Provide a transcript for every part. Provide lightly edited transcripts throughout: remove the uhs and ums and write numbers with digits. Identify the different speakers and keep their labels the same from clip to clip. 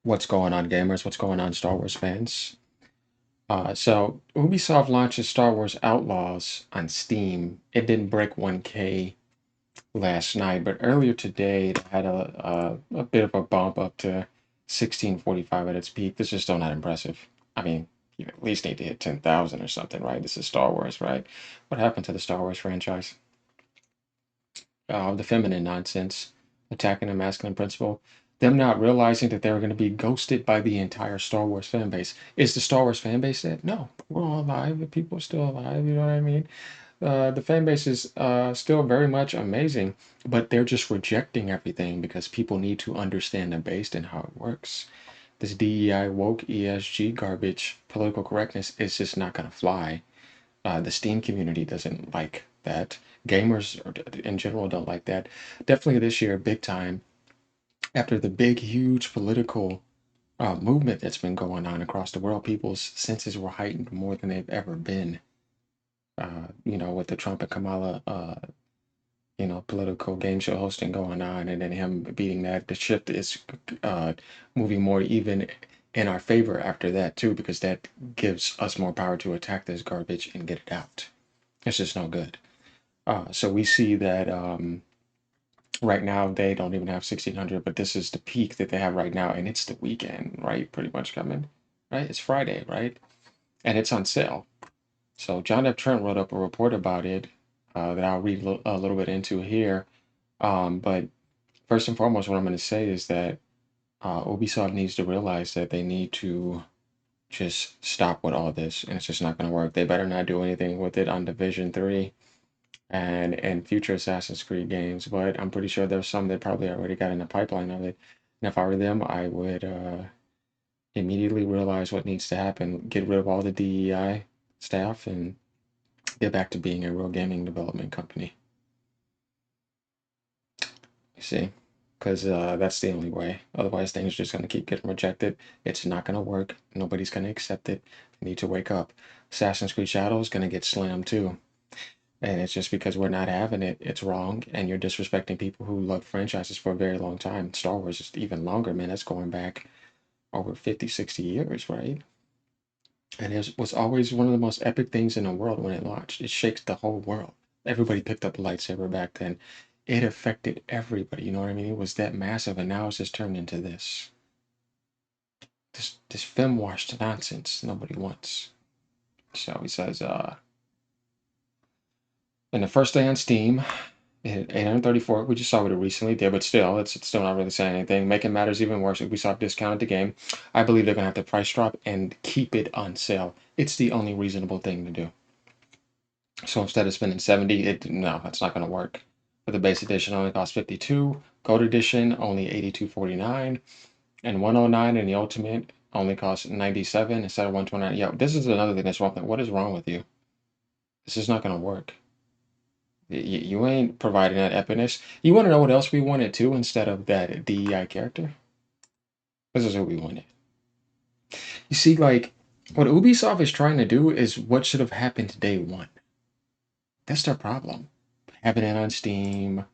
Speaker 1: What's going on, gamers? What's going on, Star Wars fans? So Ubisoft launches Star Wars Outlaws on Steam. It didn't break 1K last night, but earlier today it had a bit of a bump up to 1645 at its peak. This is still not impressive. I mean, you at least need to hit 10,000 or something, right? This is Star Wars, right? What happened to the Star Wars franchise? The feminine nonsense, attacking the masculine principle, them not realizing that they were going to be ghosted by the entire Star Wars fan base. Is the Star Wars fan base dead? No, we're all alive. The people are still alive. You know what I mean? The fan base is still very much amazing, but they're just rejecting everything because people need to understand the base and how it works. This DEI woke ESG garbage, political correctness is just not going to fly. The Steam community doesn't like that. Gamers in general don't like that. Definitely this year, big time, after the big, huge political movement that's been going on across the world, people's senses were heightened more than they've ever been. With the Trump and Kamala, political game show hosting going on, and then him beating that, the shift is uh, moving more even in our favor after that too, because that gives us more power to attack this garbage and get it out. It's just no good. So we see that right now they don't even have 1600, but this is the peak that they have right now, and it's the weekend, right? Pretty much coming, right? It's Friday, right? And it's on sale. So John F. Trent wrote up a report about it that I'll read a little bit into here. But first and foremost, what I'm going to say is that Ubisoft needs to realize that they need to just stop with all this, and it's just not going to work. They better not do anything with it on Division 3 and future Assassin's Creed games, but I'm pretty sure there's some that probably already got in the pipeline of it. And if I were them, I would immediately realize what needs to happen, get rid of all the DEI staff, and get back to being a real gaming development company. You see? Because that's the only way. Otherwise, things are just going to keep getting rejected. It's not going to work. Nobody's going to accept it. They need to wake up. Assassin's Creed Shadow is going to get slammed too. And it's just because we're not having it, it's wrong. And you're disrespecting people who love franchises for a very long time. Star Wars is even longer, man. That's going back over 50, 60 years, right? And it was always one of the most epic things in the world when it launched. It shakes the whole world. Everybody picked up a lightsaber back then. It affected everybody, you know what I mean? It was that massive, and now it's just turned into this film washed nonsense nobody wants. So he says, in the first day on Steam, 834. We just saw what it recently did, but still, it's still not really saying anything. Making matters even worse, Ubisoft discounted the game. I believe they're gonna have to price drop and keep it on sale. It's the only reasonable thing to do. So instead of spending 70, no, that's not gonna work. For the base edition only costs 52. Gold edition only 82.49, and 109 in the ultimate only costs 97 instead of 129. Yo, this is another thing that's wrong. What is wrong with you? This is not gonna work. You ain't providing that epicness. You want to know what else we wanted too instead of that DEI character? This is what we wanted. You see, like, what Ubisoft is trying to do is what should have happened day one. That's their problem. Having it on Steam,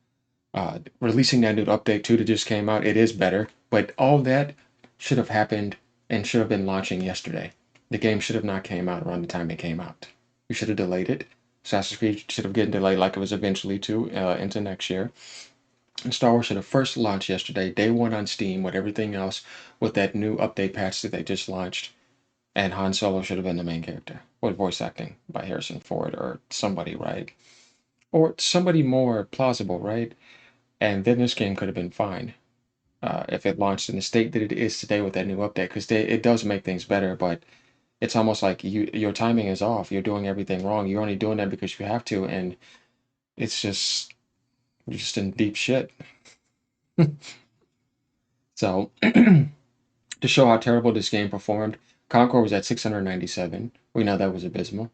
Speaker 1: releasing that new update too that just came out, it is better, but all that should have happened and should have been launching yesterday. The game should have not came out around the time it came out. You should have delayed it. Assassin's Creed should have gotten delayed like it was eventually to into next year. And Star Wars should have first launched yesterday, day one on Steam, with everything else, with that new update patch that they just launched. And Han Solo should have been the main character, with voice acting by Harrison Ford or somebody, right? Or somebody more plausible, right? And then this game could have been fine if it launched in the state that it is today with that new update, because it does make things better, but it's almost like your timing is off. You're doing everything wrong. You're only doing that because you have to, and it's just you're just in deep shit. So to show how terrible this game performed, Concord was at 697. We know that was abysmal.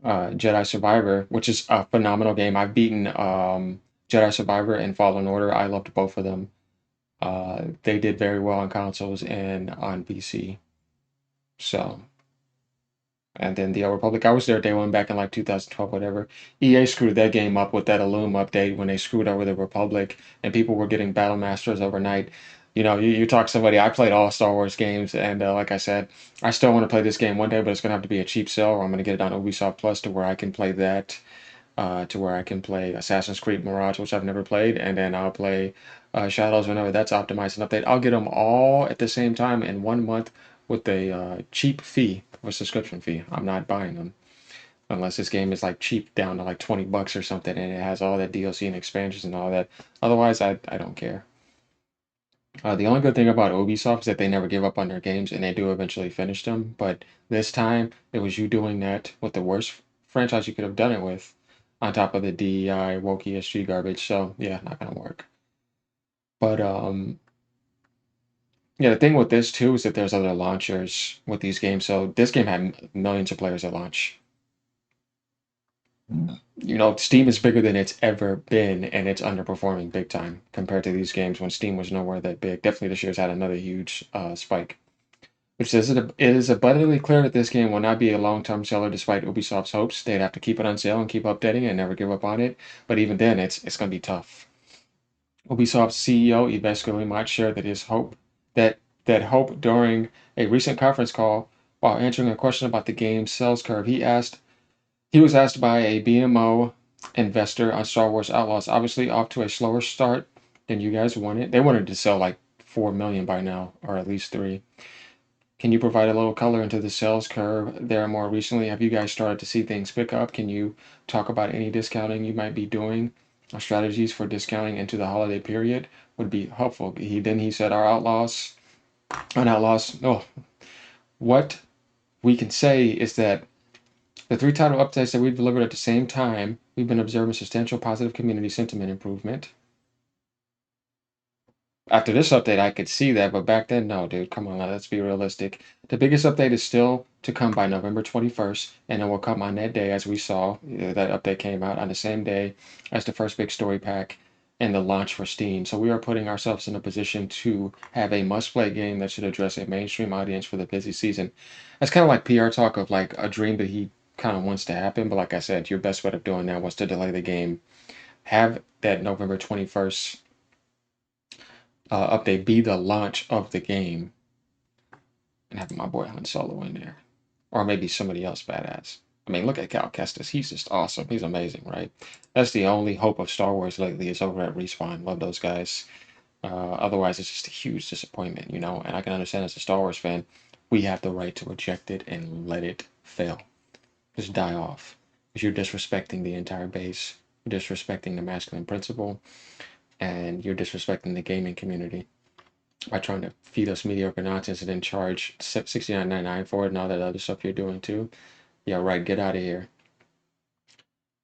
Speaker 1: Jedi Survivor, which is a phenomenal game. I've beaten Jedi Survivor and Fallen Order. I loved both of them. They did very well on consoles and on PC. So, and then the Old Republic, I was there day one back in like 2012, whatever. EA screwed that game up with that Illum update when they screwed over the Republic and people were getting Battle Masters overnight. You talk to somebody. I played all Star Wars games, and like I said, I still want to play this game one day, but it's gonna have to be a cheap sale, or I'm gonna get it on Ubisoft Plus to where I can play that, to where I can play Assassin's Creed Mirage, which I've never played, and then I'll play Shadows whenever that's optimized and update. I'll get them all at the same time in 1 month with a cheap fee, or subscription fee. I'm not buying them unless this game is like cheap down to like $20 or something, and it has all that DLC and expansions and all that. Otherwise, I don't care. The only good thing about Ubisoft is that they never give up on their games and they do eventually finish them. But this time, it was you doing that with the worst franchise you could have done it with, on top of the DEI woke ESG garbage. So yeah, not gonna work. But yeah, the thing with this too is that there's other launchers with these games. So this game had millions of players at launch. Steam is bigger than it's ever been, and it's underperforming big time compared to these games when Steam was nowhere that big. Definitely this year's had another huge spike. Which says it is abundantly clear that this game will not be a long-term seller despite Ubisoft's hopes. They'd have to keep it on sale and keep updating it and never give up on it. But even then, it's going to be tough. Ubisoft's CEO Yves Guillemot shared that his hope that hope during a recent conference call while answering a question about the game's sales curve. He was asked by a BMO investor on Star Wars Outlaws, obviously off to a slower start than you guys wanted. They wanted to sell like 4 million by now, or at least 3. Can you provide a little color into the sales curve there more recently? Have you guys started to see things pick up? Can you talk about any discounting you might be doing or strategies for discounting into the holiday period would be helpful. He said our Outlaws. Oh, what we can say is that the 3 title updates that we've delivered at the same time, we've been observing substantial positive community sentiment improvement. After this update, I could see that, but back then, no, dude. Come on, let's be realistic. The biggest update is still to come by November 21st, and it will come on that day, as we saw. That update came out on the same day as the first big story pack and the launch for Steam. So we are putting ourselves in a position to have a must-play game that should address a mainstream audience for the busy season. That's kind of like PR talk of like a dream that he kind of wants to happen, but like I said, your best bet of doing that was to delay the game. Have that November 21st update be the launch of the game and have my boy Han Solo in there. Or maybe somebody else badass. I mean, look at Cal Kestis. He's just awesome. He's amazing, right? That's the only hope of Star Wars lately is over at Respawn. Love those guys. Otherwise, it's just a huge disappointment. And I can understand as a Star Wars fan, we have the right to reject it and let it fail. Just die off. Because you're disrespecting the entire base. You're disrespecting the masculine principle. And you're disrespecting the gaming community by trying to feed us mediocre nonsense and then charge $69.99 for it and all that other stuff you're doing too. Yeah, right. Get out of here.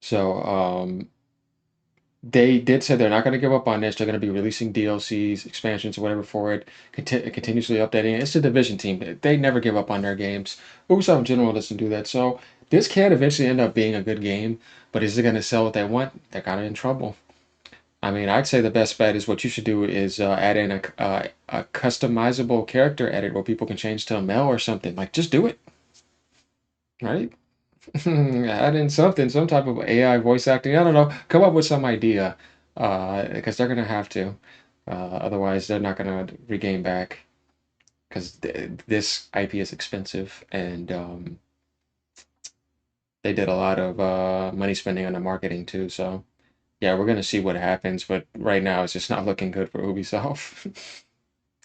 Speaker 1: So they did say they're not going to give up on this. They're going to be releasing DLCs, expansions, whatever for it, continuously updating it. It's the Division team. They never give up on their games. Ubisoft in general doesn't do that. So this can eventually end up being a good game, but is it going to sell what they want? They're kind of in trouble. I mean, I'd say the best bet is what you should do is add in a customizable character edit where people can change to a male or something. Like, just do it, right? Add in something, some type of AI voice acting. I don't know. Come up with some idea, because they're gonna have to. Otherwise, they're not gonna regain back. Because this IP is expensive, and they did a lot of money spending on the marketing too. So yeah, we're gonna see what happens. But right now, it's just not looking good for Ubisoft.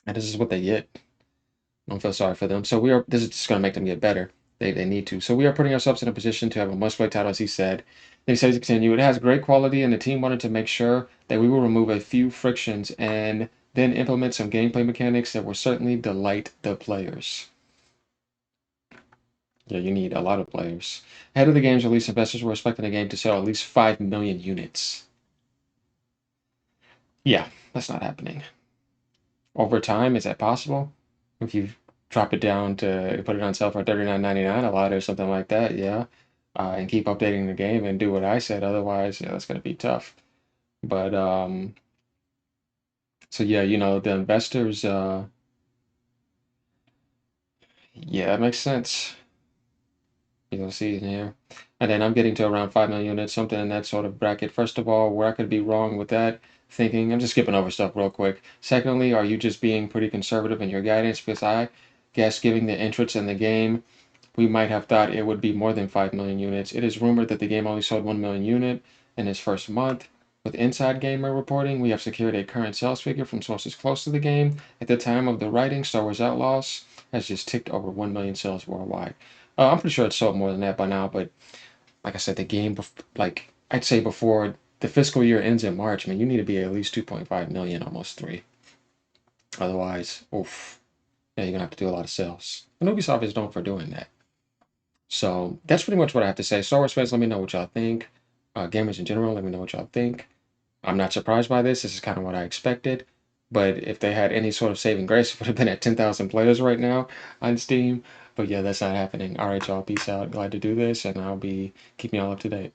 Speaker 1: And this is what they get. I don't feel sorry for them. So this is just going to make them get better. They need to. So we are putting ourselves in a position to have a must-play title, as he said. Then he says to continue, it has great quality, and the team wanted to make sure that we will remove a few frictions and then implement some gameplay mechanics that will certainly delight the players. Yeah, you need a lot of players. Ahead of the game's release, investors were expecting the game to sell at least 5 million units. Yeah, that's not happening. Over time, is that possible? If you drop it down to put it on sale for $39.99 a lot or something like that, yeah. And keep updating the game and do what I said. Otherwise, yeah, that's gonna be tough. But so yeah, the investors, yeah, that makes sense. You'll see in here. And then I'm getting to around 5 million units, something in that sort of bracket. First of all, where I could be wrong with that, thinking? I'm just skipping over stuff real quick. Secondly, are you just being pretty conservative in your guidance? Because I guess, given the interest in the game, we might have thought it would be more than 5 million units. It is rumored that the game only sold 1 million unit in its first month. With Inside Gamer reporting, we have secured a current sales figure from sources close to the game. At the time of the writing, Star Wars Outlaws has just ticked over 1 million sales worldwide. I'm pretty sure it's sold more than that by now, but like I said, the game, like I'd say before the fiscal year ends in March, man, you need to be at least 2.5 million, almost 3. Otherwise, oof, yeah, you're gonna have to do a lot of sales. And Ubisoft is known for doing that. So that's pretty much what I have to say. Star Wars fans, let me know what y'all think. Gamers in general, let me know what y'all think. I'm not surprised by this. This is kind of what I expected. But if they had any sort of saving grace, it would have been at 10,000 players right now on Steam. But yeah, that's not happening. All right, y'all. Peace out. Glad to do this, and I'll be keeping y'all up to date.